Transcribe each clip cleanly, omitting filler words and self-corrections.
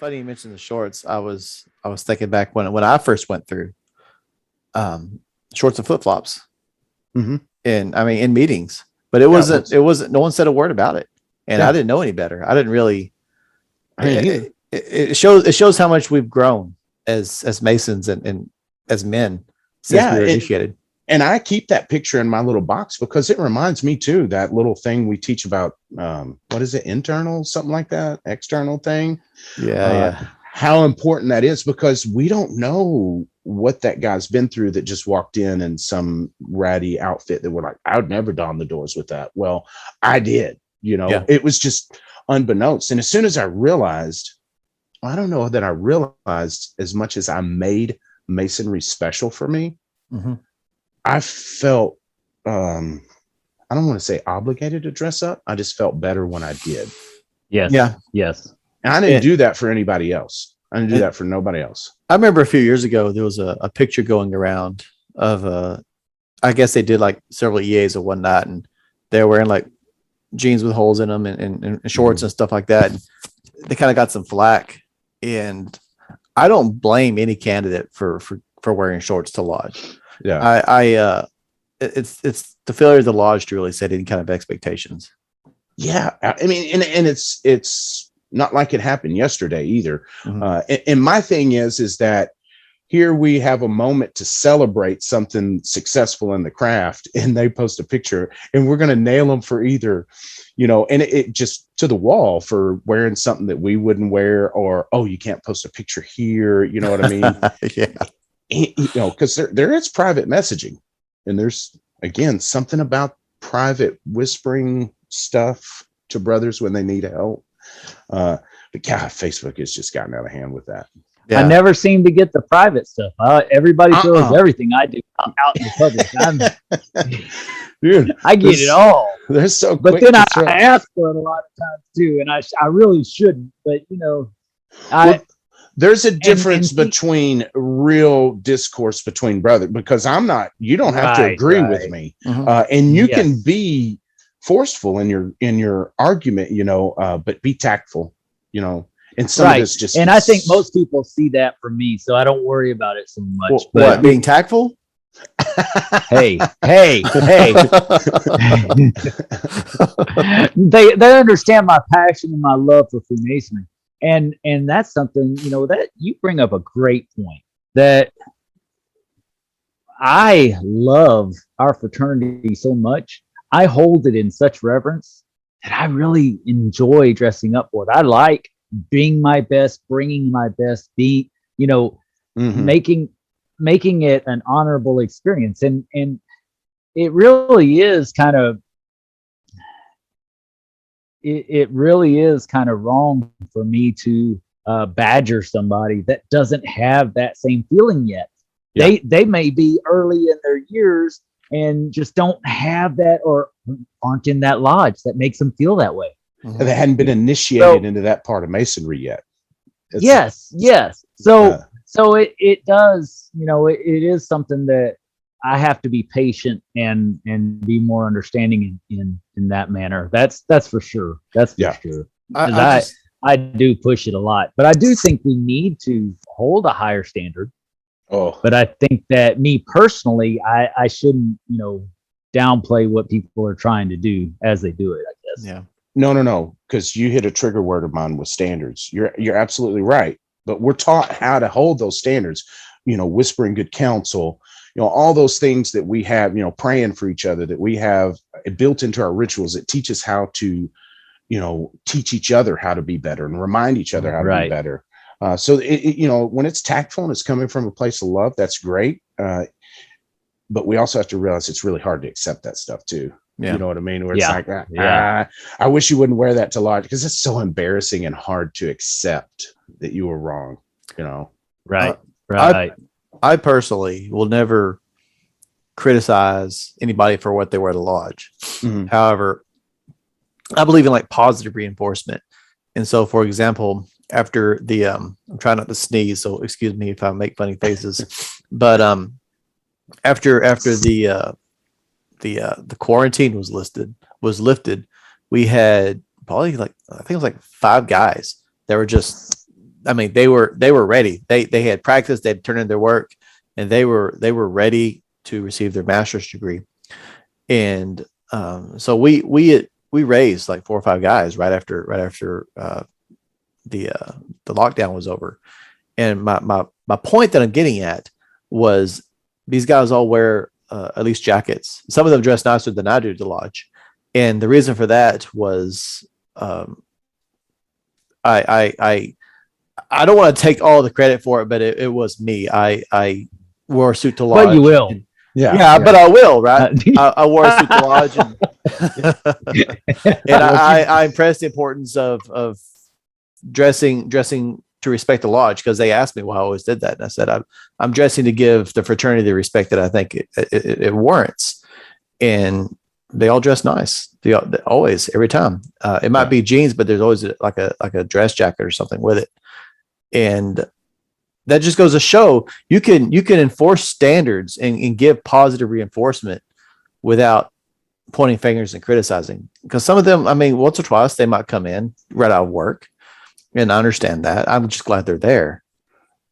funny you mentioned the shorts. I was thinking back when I first went through shorts and flip flops, Mm-hmm. and I mean in meetings, but it wasn't. No one said a word about it, and I didn't know any better. I didn't really. It shows how much we've grown as Masons and as men since we were initiated. And I keep that picture in my little box because it reminds me too, that little thing we teach about, what is it? Internal, something like that, external thing. Yeah. How important that is, because we don't know what that guy's been through that just walked in some ratty outfit that we're like, I would never don the doors with that. Well, I did, It was just unbeknownst. And as soon as I realized, I don't know that I realized as much as I made Masonry special for me. Mm-hmm. I felt, I don't want to say obligated to dress up. I just felt better when I did. Yes. Yeah. Yes. And I didn't do that for anybody else. I didn't do that for nobody else. I remember a few years ago, there was a picture going around of, I guess they did like several EAs or whatnot, and they're wearing like jeans with holes in them and shorts and stuff like that. And they kind of got some flack, and I don't blame any candidate for wearing shorts to lodge. Yeah. It's the failure of the lodge to really set any kind of expectations. Yeah. I mean, and it's not like it happened yesterday either. Mm-hmm. And my thing is that here we have a moment to celebrate something successful in the craft, and they post a picture, and we're going to nail them for either, and it just to the wall for wearing something that we wouldn't wear, or, oh, you can't post a picture here. You know what I mean? Yeah. Because there is private messaging, and there's, again, something about private whispering stuff to brothers when they need help. But God, Facebook has just gotten out of hand with that. Yeah. I never seem to get the private stuff. Everybody feels everything I do out in the public. Dude, I get it all. They're so but quick. Then I ask for it a lot of times too, and I really shouldn't. But there's a difference between real discourse between brothers, because you don't have to agree with me. Mm-hmm. And you can be forceful in your argument, but be tactful, and some of this just, and I think most people see that from me, so I don't worry about it so much. What, being tactful? hey. They understand my passion and my love for Freemasonry. And that's something, that you bring up a great point, that I love our fraternity so much. I hold it in such reverence that I really enjoy dressing up for it. I like being my best, bringing my best, mm-hmm. making it an honorable experience. And it really is kind of, it really is kind of wrong for me to badger somebody that doesn't have that same feeling yet. Yeah. They may be early in their years and just don't have that, or aren't in that lodge that makes them feel that way. Mm-hmm. They hadn't been initiated into that part of Masonry yet. Yes. So it does, it is something that I have to be patient and be more understanding in that manner. That's for sure. That's for sure. I do push it a lot, but I do think we need to hold a higher standard. Oh, but I think that me personally, I shouldn't, downplay what people are trying to do as they do it, I guess. Yeah. No. Because you hit a trigger word of mine with standards. You're absolutely right. But we're taught how to hold those standards, whispering good counsel, all those things that we have, praying for each other, that we have built into our rituals that teach us how to, teach each other how to be better and remind each other how to be better. So when it's tactful and it's coming from a place of love, that's great. But we also have to realize it's really hard to accept that stuff too. Yeah. You know what I mean? Where it's like, I wish you wouldn't wear that to lodge, because it's so embarrassing and hard to accept that you were wrong. Right. I personally will never criticize anybody for what they wear to lodge. Mm-hmm. However, I believe in like positive reinforcement. And so, for example, after the I'm trying not to sneeze, so excuse me if I make funny faces, but after the quarantine was lifted, we had probably I think it was 5 guys that were just I mean, they were ready. They had practiced, they'd turned in their work, and they were ready to receive their master's degree. And so we raised like 4 or 5 guys right after the lockdown was over. And my point that I'm getting at was these guys all wear at least jackets. Some of them dress nicer than I do to lodge, and the reason for that was I don't want to take all the credit for it, but it was me. I wore a suit to lodge. But you will. But I will, right? I wore a suit to lodge, and, and I impressed the importance of dressing to respect the lodge, because they asked me why I always did that, and I said I'm dressing to give the fraternity the respect that I think it warrants, and they all dress nice. They always, every time. It might be jeans, but there's always like a dress jacket or something with it, and that just goes to show you can enforce standards and give positive reinforcement without pointing fingers and criticizing. Because some of them, I mean, once or twice they might come in right out of work, and I understand that. I'm just glad they're there.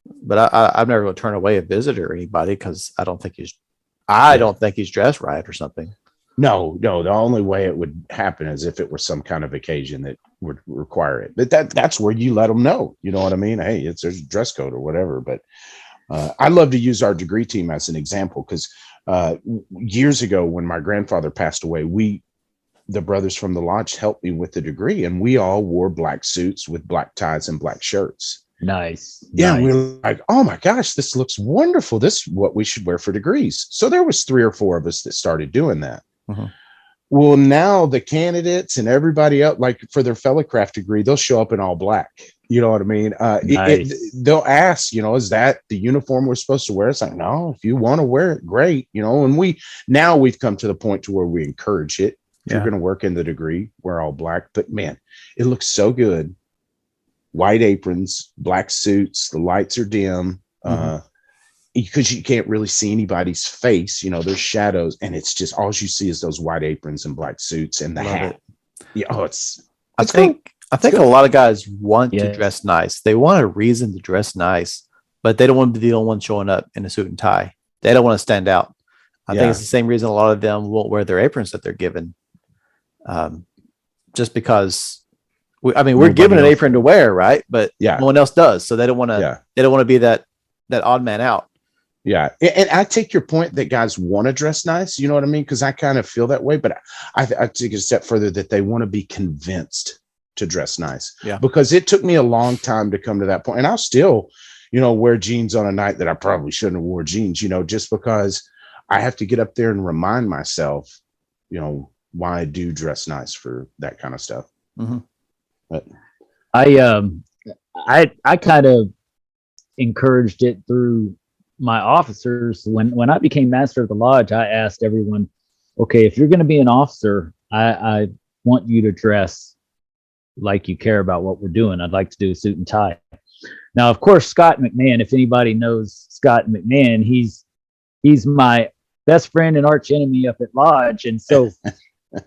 But I'm never going to turn away a visitor or anybody because I don't think he's dressed right or something. No, the only way it would happen is if it were some kind of occasion that would require it. But that's where you let them know. You know what I mean? Hey, there's a dress code or whatever. But I love to use our degree team as an example, because years ago when my grandfather passed away, the brothers from the lodge helped me with the degree, and we all wore black suits with black ties and black shirts. Nice. Yeah, nice. We were like, oh my gosh, this looks wonderful. This is what we should wear for degrees. So there was 3 or 4 of us that started doing that. Uh-huh. Well, now the candidates and everybody else, like for their fellow craft degree, they'll show up in all black. You know what I mean? Nice. They'll ask, is that the uniform we're supposed to wear? It's like, no, if you want to wear it, great. And we've come to the point to where we encourage it. If you're going to work in the degree, wear all black. But man, it looks so good. White aprons, black suits, the lights are dim. Because you can't really see anybody's face, there's shadows, and it's just all you see is those white aprons and black suits and the hat. Yeah, I think a lot of guys want to dress nice. They want a reason to dress nice, but they don't want to be the only one showing up in a suit and tie. They don't want to stand out. I think it's the same reason a lot of them won't wear their aprons that they're given, just because. We're given an apron to wear, right? But no one else does, so they don't want to. They don't want to be that odd man out. Yeah. And I take your point that guys want to dress nice. You know what I mean? Because I kind of feel that way. But I take it a step further that they want to be convinced to dress nice. Yeah. Because it took me a long time to come to that point. And I'll still, wear jeans on a night that I probably shouldn't have wore jeans, just because I have to get up there and remind myself, why I do dress nice for that kind of stuff. Mm-hmm. But I kind of encouraged it through my officers. When I became master of the lodge, I asked everyone, okay, if you're going to be an officer, I want you to dress like you care about what we're doing. I'd like to do a suit and tie. Now, of course, Scott McMahon, if anybody knows Scott McMahon, he's my best friend and arch enemy up at lodge. And so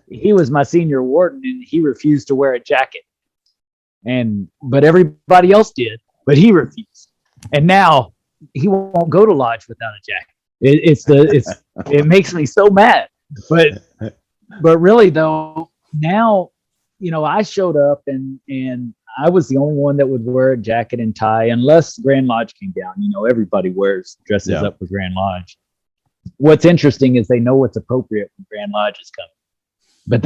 he was my senior warden, and he refused to wear a jacket. But everybody else did, but he refused. And now he won't go to lodge without a jacket. It makes me so mad. But really though, now, I showed up and I was the only one that would wear a jacket and tie, unless Grand Lodge came down. Everybody dresses up for Grand Lodge. What's interesting is they know what's appropriate when Grand Lodge is coming, but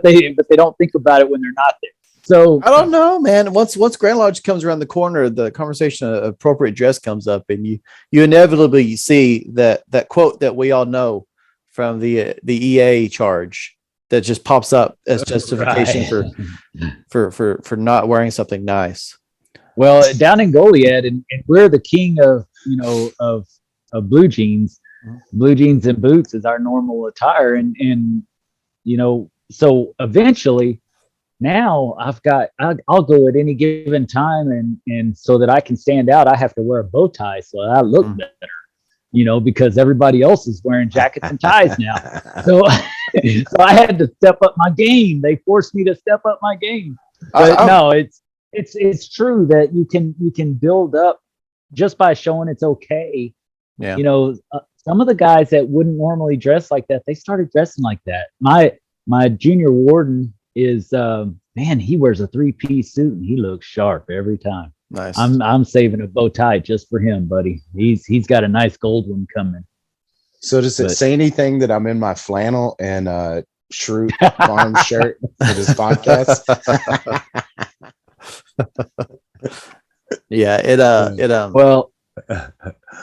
they don't think about it when they're not there. So I don't know, man. Once Grand Lodge comes around the corner, the conversation of appropriate dress comes up, and you inevitably see that quote that we all know from the EA charge that just pops up as justification for not wearing something nice. Well, down in Goliad, and we're the king of blue jeans. Blue jeans and boots is our normal attire, and so eventually. Now I'll go at any given time, and so that I can stand out, I have to wear a bow tie so I look better, because everybody else is wearing jackets and ties now. So I had to step up my game. They forced me to step up my game. But it's true that you can build up just by showing it's okay. Yeah. You know, some of the guys that wouldn't normally dress like that, they started dressing like that. My junior warden is man, he wears a 3-piece suit and he looks sharp every time. Nice. I'm saving a bow tie just for him, buddy. He's got a nice gold one coming. So does it say anything that I'm in my flannel and Shrew Farm shirt for this podcast? Yeah, it Well,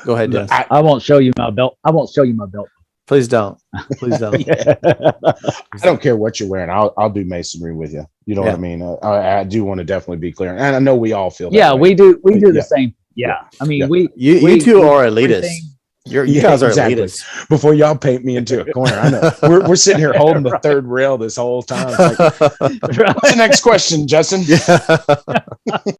go ahead, Dennis. I won't show you my belt. I won't show you my belt. Please don't. Please don't. I don't care what you're wearing. I'll do masonry with you. You know what I mean? I do want to definitely be clear, and I know we all feel that Yeah, way. we do the same. Yeah, I mean You two are elitists. everything- You guys are exactly. elitists. Before y'all paint me into a corner, I know we're sitting here holding the third rail this whole time. It's like, what's the next question, Justin? Yeah.